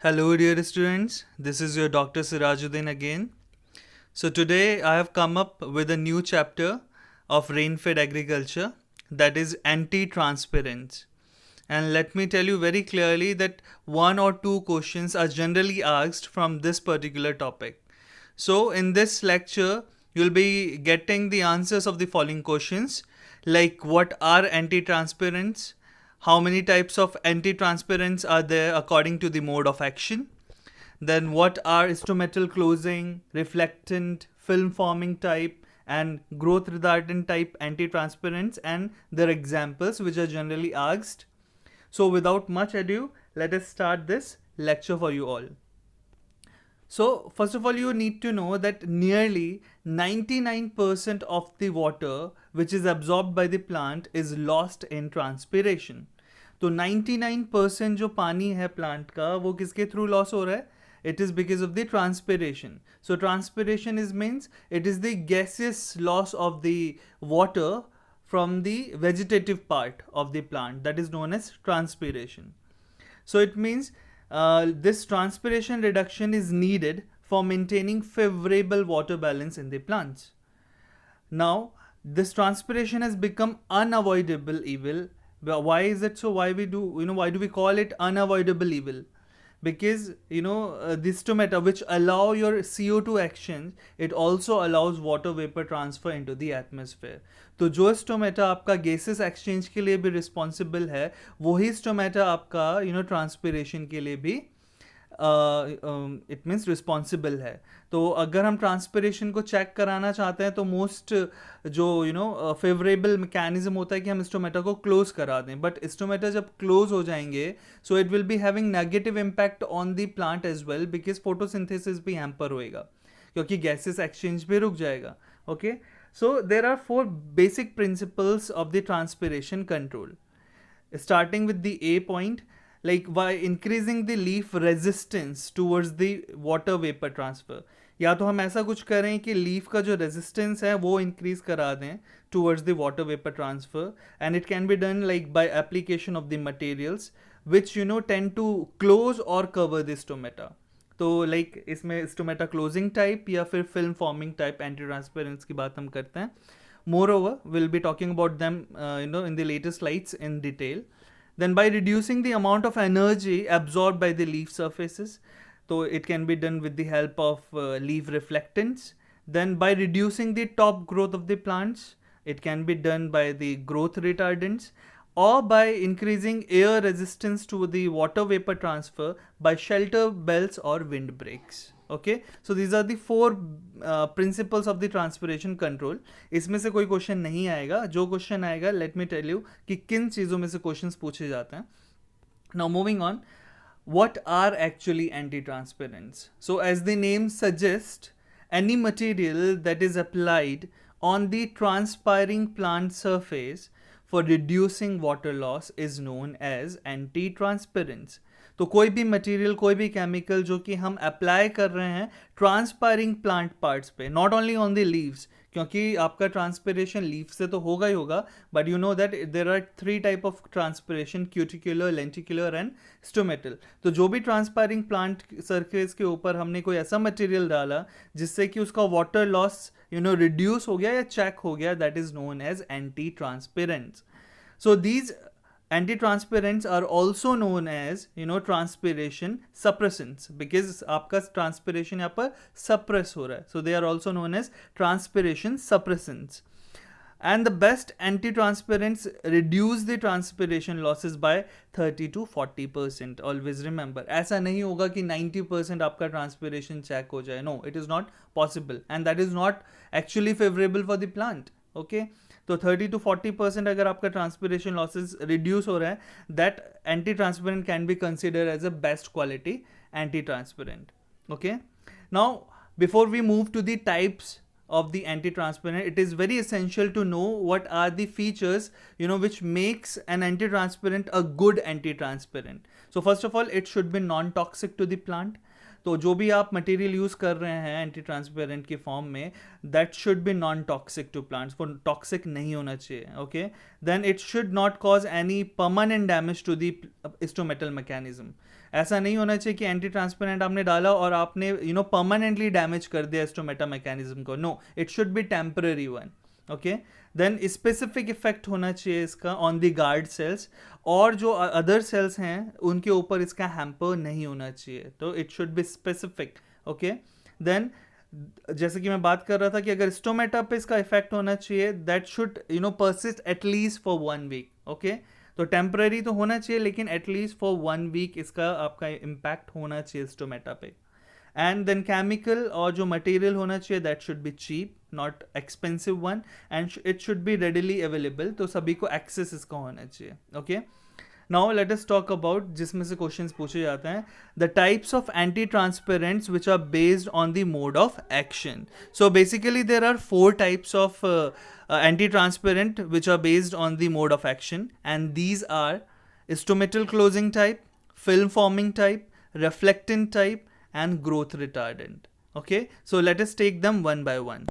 Hello, dear students. This is your Dr. Sirajuddin again. So, today I have come up with a new chapter of rain-fed agriculture, that is anti transparence. And let me tell you very clearly that one or two questions are generally asked from this particular topic. So, in this lecture, you'll be getting the answers of the following questions, like what are anti transparents? How many types of anti transparents are there according to the mode of action? Then, what are instrumental closing, reflectant, film forming type, and growth retardant type anti transparents, and their examples, which are generally asked. So, without much ado, let us start this lecture for you all. So, first of all, you need to know that nearly 99% of the water which is absorbed by the plant is lost in transpiration. तो 99% जो पानी है plant का वो किसके through loss हो रहा है? It is because of the transpiration. So transpiration is means it is the gaseous loss of the water from the vegetative part of the plant, that is known as transpiration. So it means this transpiration reduction is needed for maintaining favorable water balance in the plants. Now, this transpiration has become unavoidable evil. Why is it so? Why do we call it unavoidable evil? Because the stomata which allow your CO2 action, it also allows water vapor transfer into the atmosphere. तो जो stomata आपका gases exchange के लिए भी responsible है, वही stomata आपका transpiration के लिए भी इट मीन्स रिस्पॉन्सिबल है. तो अगर हम ट्रांसपिरेशन को चेक कराना चाहते हैं तो मोस्ट जो फेवरेबल मैकेनिज्म होता है कि हम स्टोमेटा को क्लोज करा दें. बट स्टोमेटा जब क्लोज हो जाएंगे so it will be having negative impact on the plant as well, because photosynthesis भी हैम्पर होएगा क्योंकि गैसेस एक्सचेंज भी रुक जाएगा. Okay, so there are 4 basic principles of the transpiration control. Starting with the A point, like by increasing the leaf resistance towards the water vapor transfer. या तो हम ऐसा कुछ करें कि लीफ का जो रेजिस्टेंस है वो इंक्रीज करा दें towards the water vapour transfer, and it can be done like by application of the materials which tend to close और कवर द स्टोमेटा. तो लाइक इसमें स्टोमेटा क्लोजिंग टाइप या फिर film forming type anti transparents की बात हम करते हैं. Moreover, we'll be talking about them in the later slides in detail. Then by reducing the amount of energy absorbed by the leaf surfaces, so it can be done with the help of leaf reflectants. Then by reducing the top growth of the plants, it can be done by the growth retardants, or by increasing air resistance to the water vapor transfer by shelter belts or windbreaks. Okay, so these are the 4 principles of the transpiration control. इसमें से कोई question नहीं आएगा. जो question आएगा let me tell you कि किन चीज़ों में से क्वेश्चंस पूछे जाते हैं. Now moving on, what are actually anti-transparents? So as the name suggests, any material that is applied on the transpiring plant surface for reducing water loss is known as anti-transparents. तो कोई भी material, कोई भी chemical जो कि हम apply कर रहे हैं ट्रांसपायरिंग प्लांट पार्ट्स पे, not only on the leaves, क्योंकि आपका ट्रांसपिरेशन लीफ से तो होगा ही होगा, but you know that there are 3 type of transpiration, cuticular, lenticular and stomatal. तो जो भी ट्रांसपायरिंग प्लांट सरफेस के ऊपर हमने कोई ऐसा मटेरियल डाला जिससे कि उसका वाटर लॉस रिड्यूस हो गया या चेक हो गया, that is known as anti transpirants. So these anti-transparents are also known as transpiration suppressants, because आपका transpiration यहाँ पर suppress हो रहा है. So they are also known as transpiration suppressants. And the best anti-transparents reduce the transpiration losses by 30 to 40%. Always remember, ऐसा नहीं होगा कि 90% आपका transpiration check हो जाए. No, it is not possible, and that is not actually favorable for the plant. Okay, तो 30 to 40% अगर आपका ट्रांसपिरेशन लॉसेज रिड्यूस हो रहा है, that anti transparent can be consider as a best quality anti transparent. Okay, now before we move to the types of the anti-transparent, it is very essential to know what are the features which makes an anti-transparent a good anti-transparent. So first of all, it should be non-toxic to the plant. तो जो भी आप material use कर रहे हैं anti transparent के form में, that should be non toxic to plants, वो टॉक्सिक नहीं होना चाहिए. Okay, then it should not cause any permanent damage to the stomatal mechanism. ऐसा नहीं होना चाहिए कि एंटी ट्रांसपेरेंट आपने डाला और आपने परमानेंटली डैमेज कर दिया स्टोमेटा मैकेनिज्म को. No, it should be temporary one. Okay, then specific effect होना चाहिए इसका ऑन द गार्ड सेल्स, और जो अदर सेल्स हैं उनके ऊपर इसका हैम्पर नहीं होना चाहिए. तो it should be specific. Okay, then जैसे कि मैं बात कर रहा था कि अगर स्टोमेटा पे इसका इफेक्ट होना चाहिए, that should persist at least for 1 week. Okay, तो टेम्पररी तो होना चाहिए लेकिन एटलीस्ट फॉर 1 वीक इसका आपका इम्पैक्ट होना चाहिए स्टोमेटा पे. एंड देन केमिकल और जो मटेरियल होना चाहिए that should be cheap, not expensive one, and it should be readily available. तो सभी को एक्सेस इसका होना चाहिए. Okay, now let us talk about, जिसमें से क्वेश्चंस पूछे जाते हैं, the types of anti transpirants which are based on the mode of action. So basically there are 4 types of anti transpirant which are based on the mode of action, and these are stomatal closing type, film forming type, reflectant type, and growth retardant. Okay, so let us take them one by one.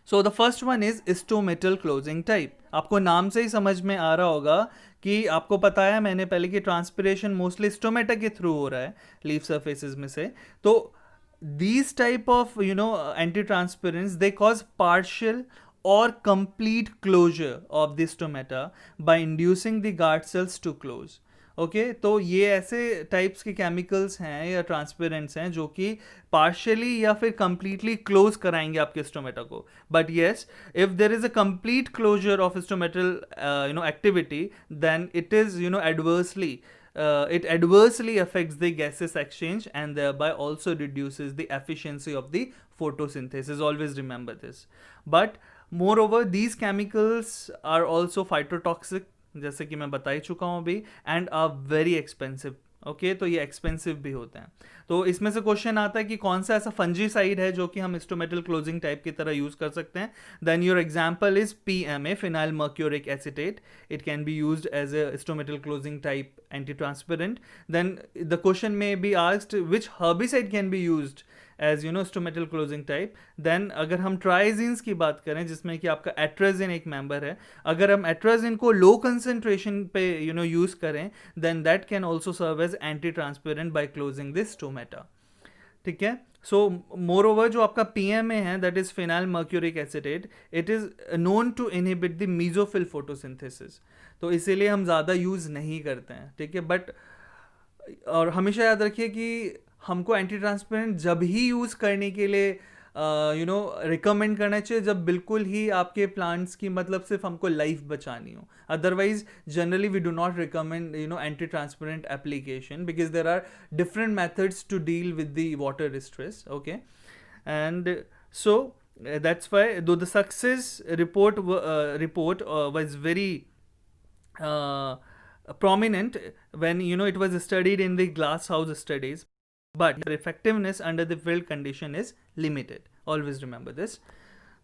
So the first one is stomatal closing type. आपको नाम से ही समझ में आ रहा होगा कि आपको पता है मैंने पहले कि ट्रांसपिरेशन मोस्टली स्टोमेटा के थ्रू हो रहा है लीफ सर्फेसिस में से. तो these type of anti-transpirants, they cause partial or complete closure of the stomata by inducing the guard cells to close. Okay, तो ये ऐसे टाइप्स के केमिकल्स हैं या ट्रांसपेरेंट्स हैं जो कि पार्शियली या फिर कंप्लीटली क्लोज कराएंगे आपके स्टोमेटा को. But yes, if there is a complete closure of stomatal activity, then it is adversely it adversely affects the gaseous exchange and thereby also reduces the efficiency of the photosynthesis. Always remember this. But moreover, these chemicals are also phytotoxic, जैसे कि मैं बता ही चुका हूँ अभी, and are very expensive. Okay, तो ये expensive भी होते हैं. तो इसमें से क्वेश्चन आता है कि कौन सा ऐसा फंजीसाइड है जो कि हम स्टोमेटल क्लोजिंग टाइप की तरह यूज कर सकते हैं. Then your example is PMA, phenyl mercuric acetate. It can be used as a stomatal closing type anti transparent. Then the question may be asked which herbicide can be used as stomatal closing type. Then अगर हम ट्राइजीन्स की बात करें जिसमें कि आपका atrazine एक member है, अगर हम एट्राजिन को लो कंसेंट्रेशन पे यूज करें, then that can also serve as anti transparent by closing this stomata. ठीक है. सो मोर ओवर जो आपका PMA है, that is phenyl mercuric acetate, it is known to inhibit the mesophyll photosynthesis. तो इसीलिए हम ज़्यादा यूज़ नहीं करते हैं. ठीक है, बट और हमेशा याद रखिए कि हमको एंटी ट्रांसपेरेंट जब ही यूज़ करने के लिए रिकमेंड करना चाहिए जब बिल्कुल ही आपके प्लांट्स की मतलब सिर्फ हमको लाइफ बचानी हो. Otherwise generally we do not recommend anti transparent application because there are different methods to deal with the water distress. Okay, and so that's why though the success report was very prominent when it was studied in the glass house studies, but their effectiveness under the field condition is limited. Always remember this.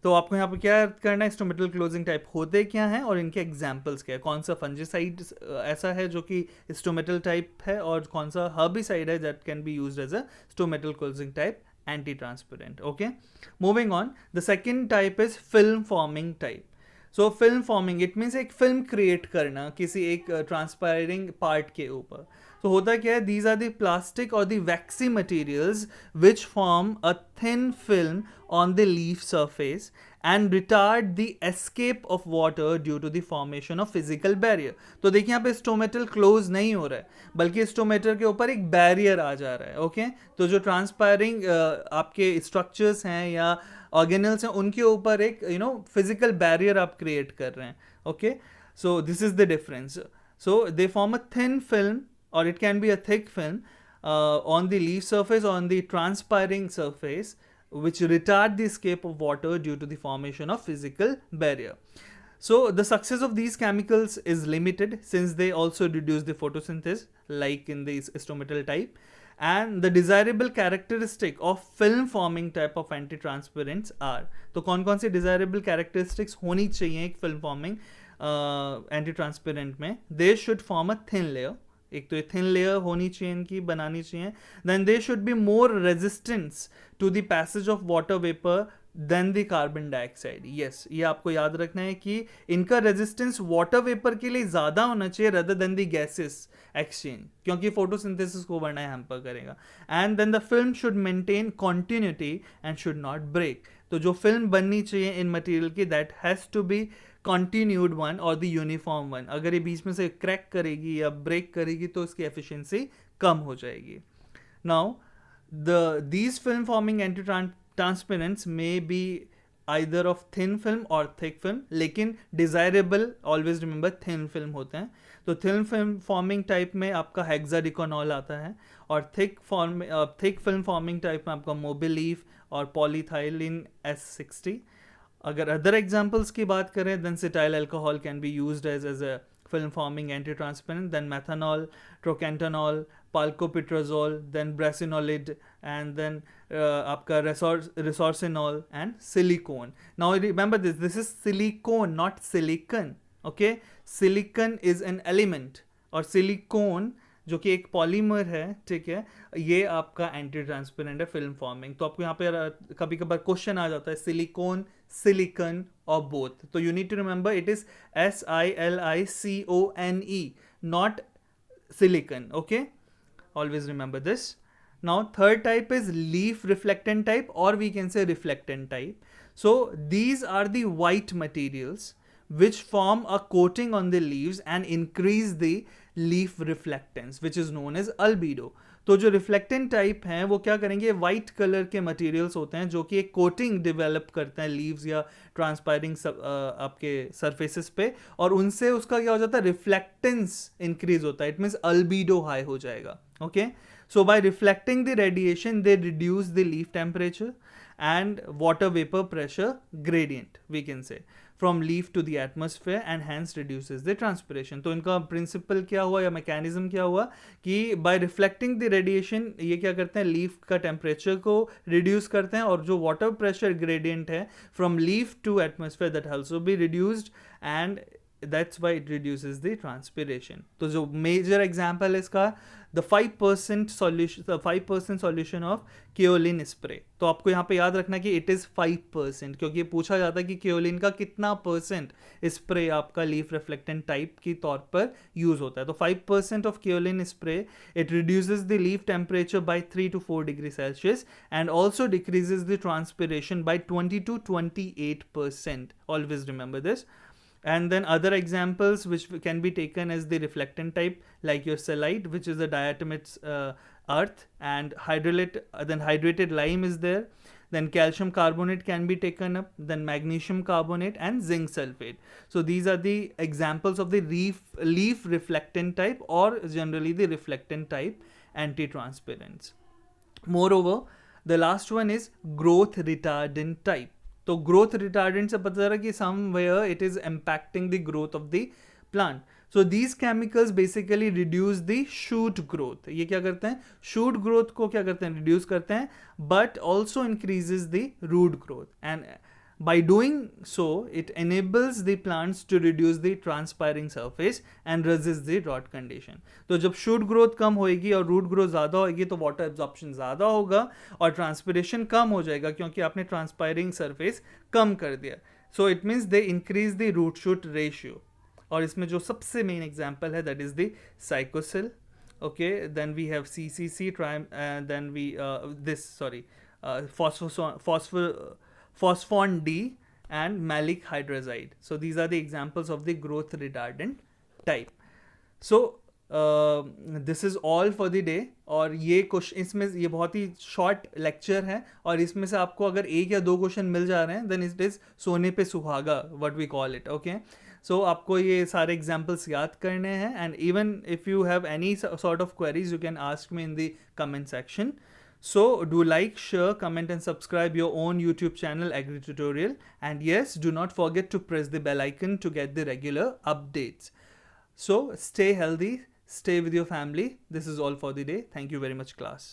तो आपको यहाँ पर क्या करना है, stomatal closing type होते क्या हैं और इनके एग्जाम्पल्स क्या है, कौन सा फंजीसाइड ऐसा है जो कि स्टोमेटल टाइप है और कौन सा हर्बिसाइड है that can be used as a stomatal closing type anti-transparent. Okay, moving on, the second type is film forming type. So film forming, it means एक film create करना किसी एक transpiring part के ऊपर. So होता क्या है, these are the plastic or the waxy materials which form a thin film on the leaf surface and retard the escape of water due to the formation of physical barrier. तो देखिए यहाँ पे stomatal close नहीं हो रहा है बल्कि stomatal के ऊपर एक बैरियर आ जा रहा है. ओके, तो जो ट्रांसपायरिंग आपके स्ट्रक्चर्स हैं या ऑर्गेनल्स हैं उनके ऊपर एक फिजिकल बैरियर आप क्रिएट कर रहे हैं. Okay, so this is the difference. So they form a thin film or it can be a thick film on the leaf surface, on the transpiring surface, which retard the escape of water due to the formation of physical barrier. So the success of these chemicals is limited since they also reduce the photosynthesis like in the stomatal type, and the desirable characteristic of film forming type of anti-transparents are, तो कौन कौन सी desirable characteristics होनी चाहिए एक film forming anti-transparent में. They should form a thin layer. एक तो ये थिन लेयर होनी चाहिए, इनकी बनानी चाहिए. Then they should be more resistance to the passage of water vapour then the carbon dioxide. Yes, ये आपको याद रखना है कि इनका रेजिस्टेंस वाटर वेपर के लिए ज़्यादा होना चाहिए rather than the gases exchange, क्योंकि फोटोसिंथेसिस को बढ़ना हैम्पर करेगा. And then the film should maintain continuity and should not break. तो जो फिल्म बननी चाहिए इन मटेरियल की, that has to be continued one और द यूनिफॉर्म वन. अगर ये बीच में से क्रैक करेगी या ब्रेक करेगी तो इसकी एफिशिएंसी कम हो जाएगी. Now these film forming anti-transparents may be either of thin film or thick film, लेकिन desirable always remember thin film होते हैं. तो thin film forming type में आपका hexadeconol आता है, और thick film forming type में आपका Mobileaf और polyethylene S60. अगर अदर एग्जाम्पल्स की बात करें, then cetyl alcohol can be used as a film forming anti-transparent, then methanol, trocantanol, palcopitrazole, then brasinolid, and then आपका resorcinol and silicone. Now remember this is silicone, not silicon. Okay, silicon is an element और silicone जो कि एक polymer है, ठीक है, ये आपका एंटी ट्रांसपेरेंट है फिल्म फॉर्मिंग. तो आपको यहाँ पे कभी कभार क्वेश्चन आ जाता है सिलिकॉन, सिलिकन और बोथ. तो you need to remember it is SILICONE, not silicon. Okay, always remember this. Now third type is leaf reflectant type, or we can say reflectant type. So these are the white materials which form a coating on the leaves and increase the leaf reflectance, which is known as albedo. तो जो रिफ्लेक्टेंट type हैं वो क्या करेंगे, white colour के materials होते हैं जो कि एक कोटिंग डेवलप करते हैं लीव्स या ट्रांसपायरिंग आपके सरफेसेस पे, और उनसे उसका क्या हो जाता है, रिफ्लेक्टेंस इंक्रीज होता है. इट मीन्स अल्बीडो हाई हो जाएगा. Okay, so by reflecting the radiation they reduce the leaf temperature and water vapor pressure gradient, we can say, from leaf to the atmosphere, and hence reduces the transpiration. तो इनका principal क्या हुआ या mechanism क्या हुआ कि by reflecting the radiation ये क्या करते हैं, लीफ का टेम्परेचर को रिड्यूस करते हैं, और जो वाटर प्रेशर ग्रेडियंट है from leaf to atmosphere that also be reduced, and that's why it reduces the transpiration. तो जो मेजर एग्जाम्पल है इसका, the 5% solution of kaolin spray. तो आपको यहाँ पे याद रखना कि it is 5%, क्योंकि ये पूछा जाता है कि केओलिन का कितना परसेंट स्प्रे आपका लीफ रिफ्लेक्टेंट टाइप की तौर पर यूज होता है. तो 5% of kaolin spray, it reduces the leaf temperature by 3 to 4 degrees Celsius and also decreases the transpiration by 20 to 28%. Always remember this. And then other examples which can be taken as the reflectant type, like your selite, which is a diatomite earth, and then hydrated lime is there. Then calcium carbonate can be taken up, then magnesium carbonate and zinc sulfate. So these are the examples of the leaf reflectant type, or generally the reflectant type anti-transparents. Moreover, the last one is growth retardant type. तो growth retardant से पता चल रहा है कि somewhere it is impacting the growth of the plant. So these chemicals basically reduce the shoot growth. ये क्या करते हैं, शूट ग्रोथ को क्या करते हैं, रिड्यूस करते हैं, but also increases the root growth. And by doing so it enables the plants to reduce the transpiring surface and resist the rot condition. तो जब shoot growth कम होएगी और root growth ज़्यादा होएगी तो water absorption ज़्यादा होगा और transpiration कम हो जाएगा, क्योंकि आपने transpiring surface कम कर दिया. So it means they increase the root shoot ratio. और इसमें जो सबसे main example है that is the Psychosil. Okay, then we have CCC, then we Phosphon D and malic hydrazide. So these are the examples of the growth retardant type. So this is all for the day. और ये question, इसमें ये बहुत ही short lecture है, और इसमें से आपको अगर एक या दो क्वेश्चन मिल जा रहे हैं देन इट इज सोने पे सुहागा, what we call it. Okay, so आपको ये सारे एग्जाम्पल्स याद करने हैं, and even if you have any sort of queries you can ask me in the comment section. So do like, share, comment and subscribe your own YouTube channel Agri Tutorial, and yes, do not forget to press the bell icon to get the regular updates. So stay healthy, stay with your family. This is all for the day. Thank you very much, class.